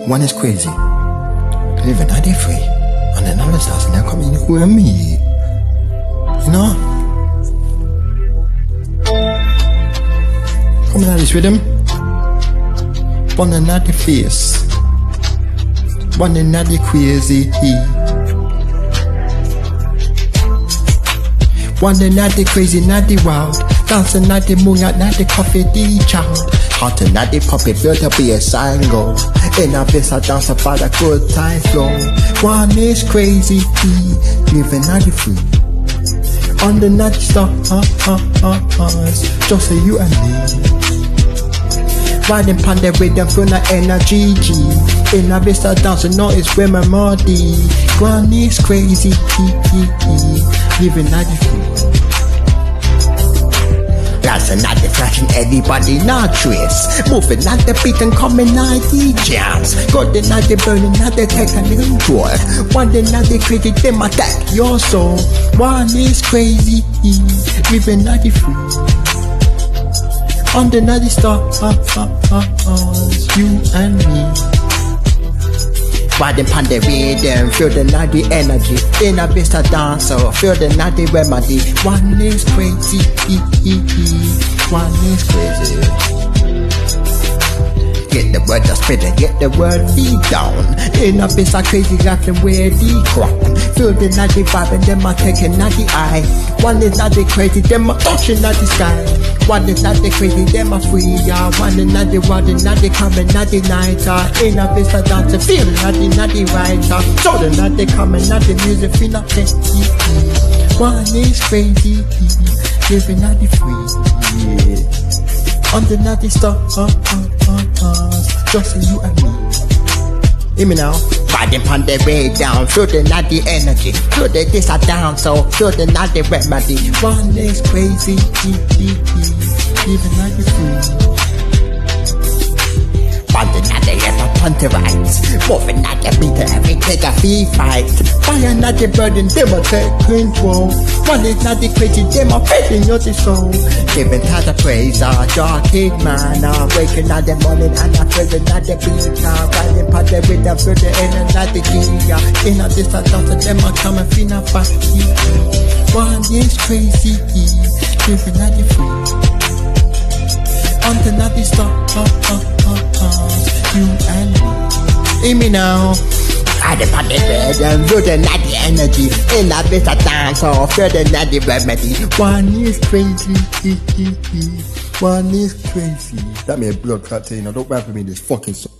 One is crazy. Living out there free. And then another side, they're coming with me. You know? Coming out this rhythm. One another face. One another crazy. One another crazy, not the wild. Dancing not the moon, not the coffee, the child. Hot and not the puppet, built to be a single. In a place I dance about a good time flow. One is crazy, living not the free. On the night stars, just for you and me. Riding pon the rhythm, full of energy, G. In a vista dancing, no, it's where my body. One is crazy, living not the free. Dancing not the flashing, everybody not trace. Moving not the beat and coming not the jams. Got the not the burning, not the technical joy. One day not the crazy, them attack your soul. One is crazy, living not the free. On the night stars, you and me. Riding pon the rhythm, feel the naughty energy. In a vista dancer, feel the naughty remedy. One is crazy, one is crazy. Get the word just spit and get the word beat down. In a vista crazy, got them where the crop. Feel the naughty vibe and them are taking naughty eye. One is naughty crazy, them are touching naughty sky. One is not the crazy, them are free, yeah. One is not the wild, not the coming, not the nighter. In a vista dancer, feel not the writer. So the not the coming, not the music, feel not the one is crazy, living not the free, yeah. On the naughty stars, just you and me. Hear me now. Riding pon the way down, feel the naughty energy. Feel the this are down, so feel the naughty remedy. One is crazy, even like the free. Bunting at the ever punter rights. Moving at the beat, every take a fee fight. Fire not the burden, they will take control. One is not the crazy, they will faith in your soul. Giving time to praise, dark kid man. Waking at the morning and I present at the beat. Riding pon the rhythm, feel the inner not the key. In a distance, them are coming, feel not fast. One is crazy, living at the free. On the naughty stars, you and me. Hear me now. I depend on the and feel the naughty energy. In a bit of dance, so feel the naughty remedy. One is crazy, one is crazy. That made blood clot, you know. Don't rap with me this fucking song.